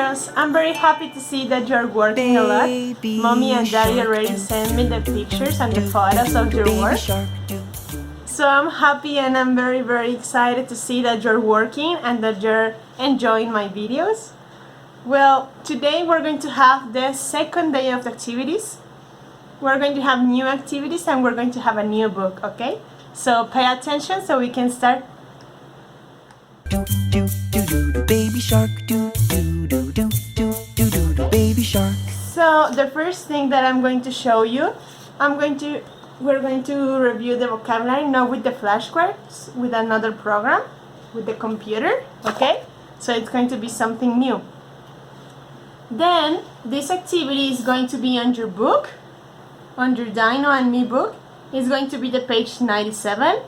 girls, I'm very happy to see that you're working a lot. Mommy and Daddy already sent me the pictures and the photos of your work. So I'm happy and I'm very excited to see that you're working and that you're enjoying my videos. Well, today we're going to have the second day of the activities. We're going to have new activities and we're going to have a new book, okay? So pay attention so we can start. Do do do do do baby shark do do do do do do do do baby shark. So the first thing that I'm going to show you, we're going to review the vocabulary, not with the flashcards, with another program, with the computer, okay? So it's going to be something new. Then this activity is going to be on your book, on your Dino and Me book. It's going to be the page 97.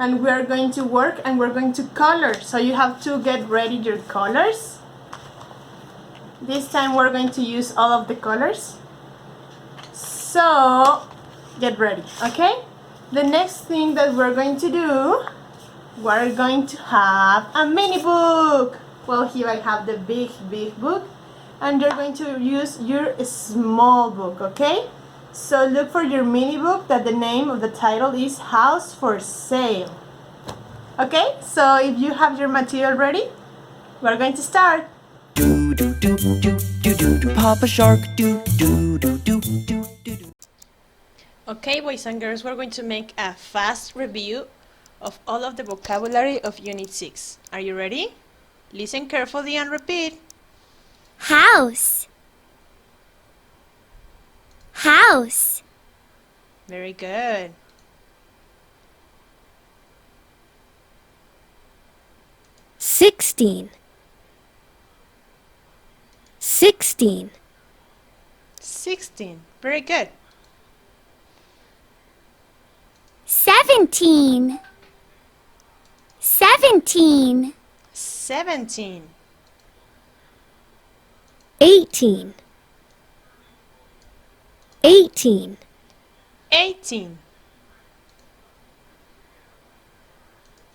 And we're going to work and we're going to color. So you have to get ready your colors. This time we're going to use all of the colors. So get ready, okay? The next thing that we're going to do, we're going to have a mini book. Well, here I have the big book. And you're going to use your small book, okay? So look for your mini book that the name of the title is House for Sale. Okay, so if you have your material ready, we're going to start. Do do do do do do do Papa Shark do do do do do do. Okay, boys and girls, we're going to make a fast review of all of the vocabulary of Unit 6. Are you ready? Listen carefully and repeat. House. House. Very good. 16. 16. 16. Very good. 17. 17. 17. 18. 18. 18.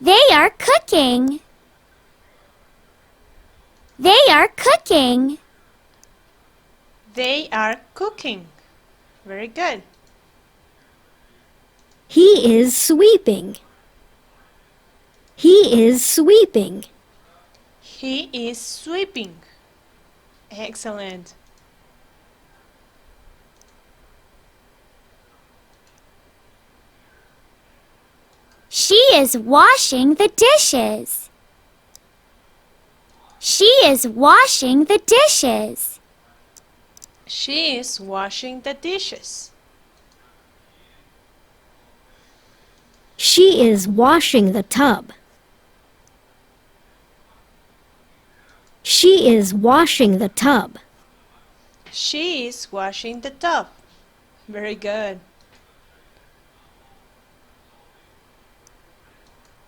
They are cooking. They are cooking. They are cooking. Very good. He is sweeping. He is sweeping. He is sweeping. Excellent. She is washing the dishes. She is washing the dishes. She is washing the dishes. She is washing the tub. She is washing the tub. She is washing the tub. Very good.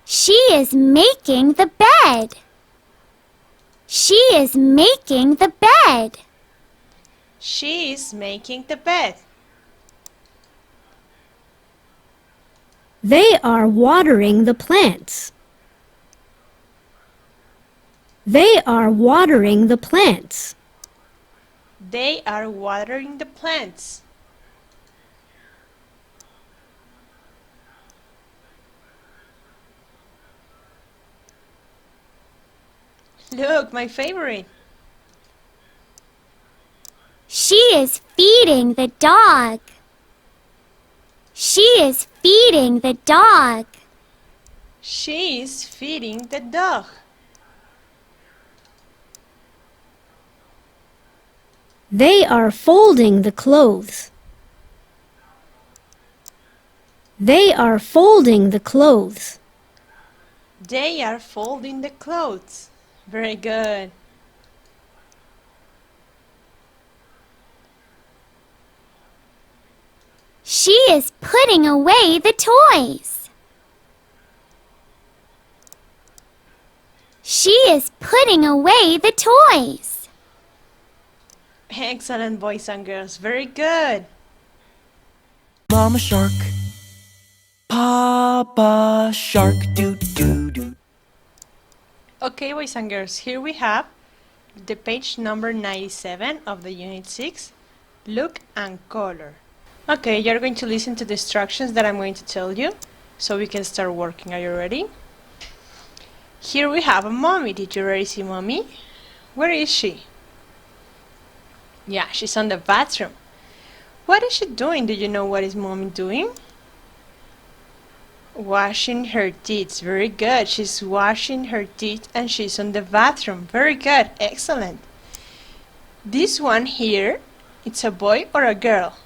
She is making the bed. She is making the bed. She is making the bed. They are watering the plants. They are watering the plants. They are watering the plants. Look, my favorite. She is feeding the dog. She is feeding the dog. She is feeding the dog. They are folding the clothes. They are folding the clothes. They are folding the clothes. Very good. She is putting away the toys. She is putting away the toys. Excellent, boys and girls. Very good. Mama Shark, Papa Shark do do do. Okay, boys and girls, here we have the page number 97 of the Unit 6, Look and Color. Okay, you're going to listen to the instructions that I'm going to tell you so we can start working. Are you ready? Here we have a mommy. Did you already see mommy? Where is she? Yeah, she's on the bathroom. What is she doing? Do you know what is mommy doing? Washing her teeth. Very good. She's washing her teeth and she's on the bathroom. Very good. Excellent. This one here, it's a boy or a girl?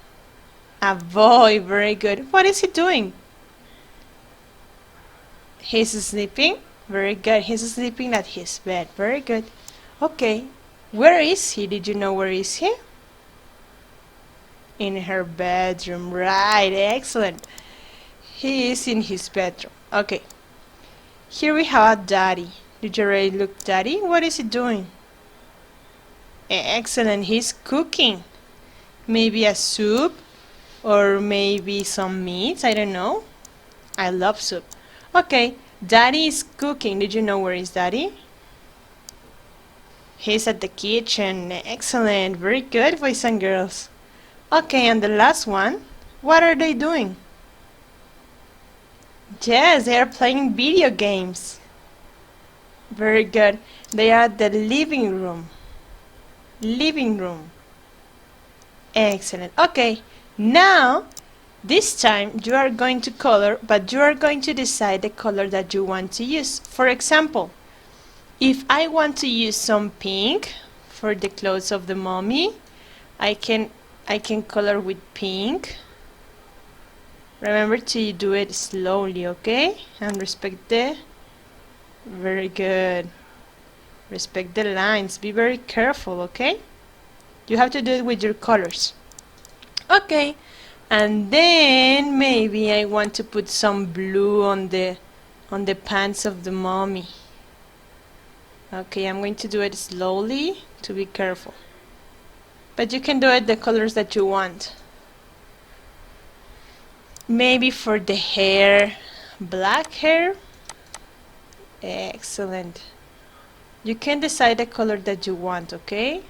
A boy. Very good. What is he doing? He's sleeping. Very good. He's sleeping at his bed. Very good. Okay. Where is he? Did you know where is he? In her bedroom. Right. Excellent. He is in his bedroom. Okay. Here we have daddy. Did you already look daddy? What is he doing? Excellent. He's cooking. Maybe a soup or maybe some meat. I don't know. I love soup. Okay. Daddy is cooking. Did you know where is daddy? He's at the kitchen. Excellent. Very good, boys and girls. Okay, and the last one. What are they doing? Yes, they are playing video games. Very good. They are at the living room. Living room. Excellent. Okay, now this time you are going to color, but you are going to decide the color that you want to use. For example, if I want to use some pink for the clothes of the mommy, I can color with pink. Remember to do it slowly, okay? And respect the... Very good. Respect the lines. Be very careful, okay? You have to do it with your colors. Okay. And then maybe I want to put some blue on the pants of the mommy. Okay, I'm going to do it slowly to be careful. But you can do it the colors that you want. Maybe for the hair, black hair. Excellent. You can decide the color that you want, okay?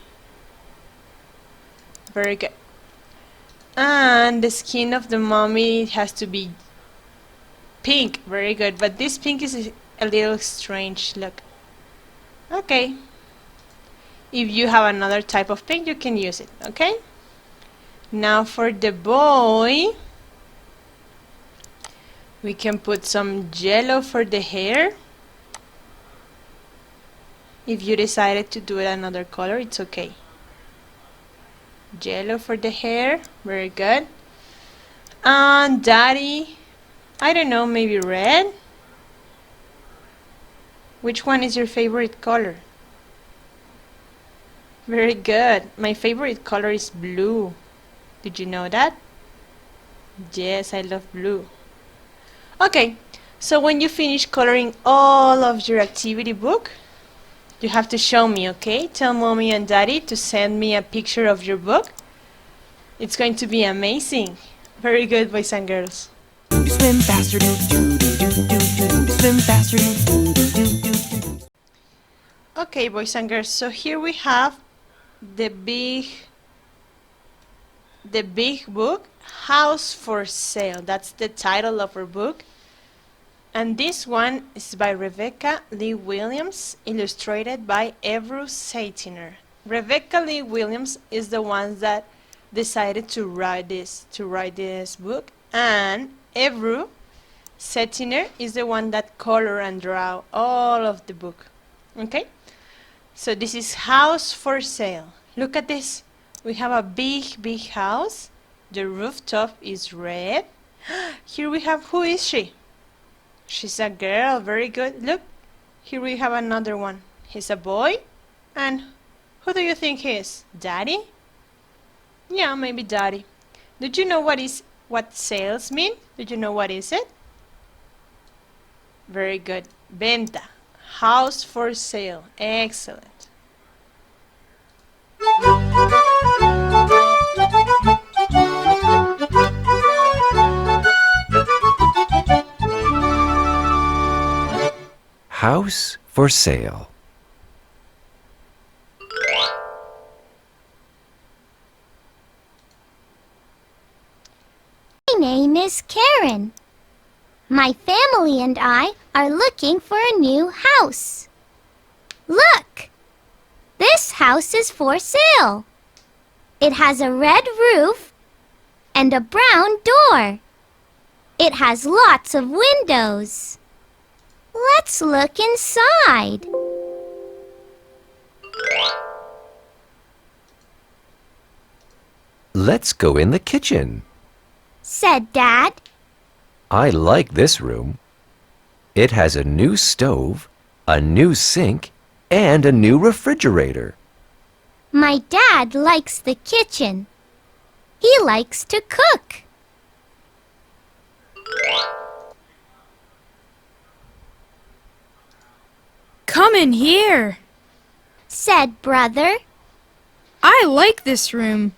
Very good. And the skin of the mommy has to be pink. Very good. But this pink is a little strange look. Okay. If you have another type of pink, you can use it, okay? Now for the boy, we can put some yellow for the hair. If you decided to do it another color, it's okay. Yellow for the hair. Very good. And daddy, I don't know, maybe red? Which one is your favorite color? Very good. My favorite color is blue. Did you know that? Yes, I love blue. Okay, so when you finish coloring all of your activity book, you have to show me, okay? Tell mommy and daddy to send me a picture of your book. It's going to be amazing. Very good, boys and girls. Swim faster, do do do do do do do. Swim faster, do do do do do. Okay, boys and girls, so here we have the big book, House for Sale. That's the title of our book. And this one is by Rebecca Lee Williams, illustrated by Evru Seitiner. Rebecca Lee Williams is the one that decided to write this book, and Evru Seitiner is the one that color and draw all of the book. Okay? So this is House for Sale. Look at this. We have a big house. The rooftop is red. Here we have, who is she? She's a girl. Very good. Look, here we have another one. He's a boy. And who do you think he is? Daddy? Yeah, maybe daddy. Did you know what sales mean? Did you know what is it? Very good. Venta. House for sale. Excellent. House for sale. is Karen. My family and I are looking for a new house. Look! This house is for sale. It has a red roof and a brown door. It has lots of windows. Let's look inside. Let's go in the kitchen, said Dad. I like this room. It has a new stove, a new sink, and a new refrigerator. My dad likes the kitchen. He likes to cook. Come in here, said Brother. I like this room.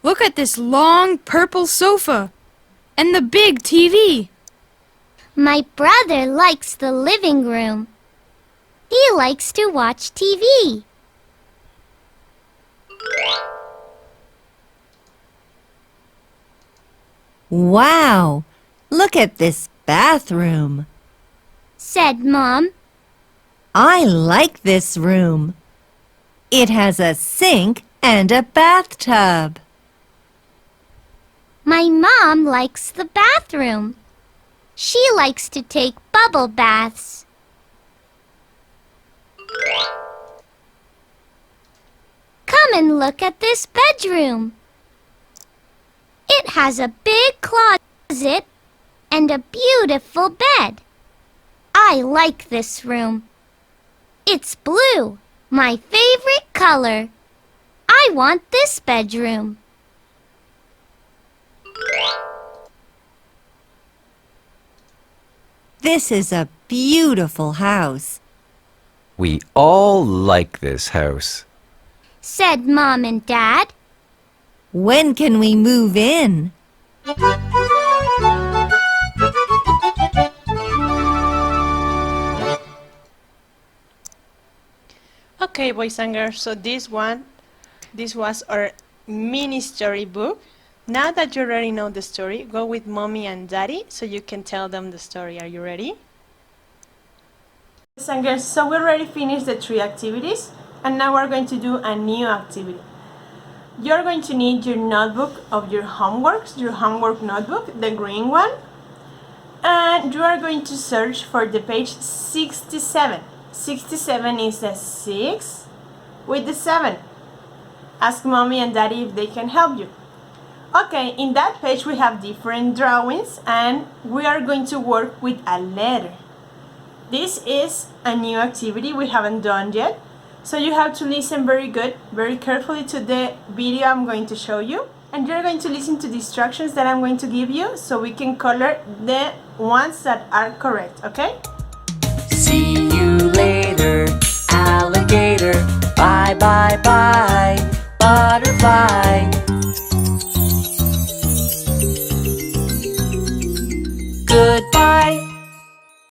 Look at this long purple sofa and the big TV. My brother likes the living room. He likes to watch TV. Wow! Look at this bathroom. Said Mom. I like this room. It has a sink and a bathtub. My mom likes the bathroom. She likes to take bubble baths. Come and look at this bedroom. It has a big closet and a beautiful bed. I like this room. It's blue, my favorite color. I want this bedroom. This is a beautiful house. We all like this house. Said Mom and Dad. When can we move in? Okay, boys and girls, so this was our mini storybook. Now that you already know the story, go with Mommy and Daddy so you can tell them the story. Are you ready? Boys and girls, so we already finished the 3 activities, and now we're going to do a new activity. You're going to need your notebook of your homeworks, your homework notebook, the green one, and you are going to search for the page 67. 67 is a 6 with the 7. Ask Mommy and Daddy if they can help you. Okay, in that page we have different drawings and we are going to work with a letter. This is a new activity we haven't done yet, so you have to listen very carefully to the video I'm going to show you, and you're going to listen to the instructions that I'm going to give you so we can color the ones that are correct, okay? See you later, alligator. Bye, bye, bye, butterfly. Good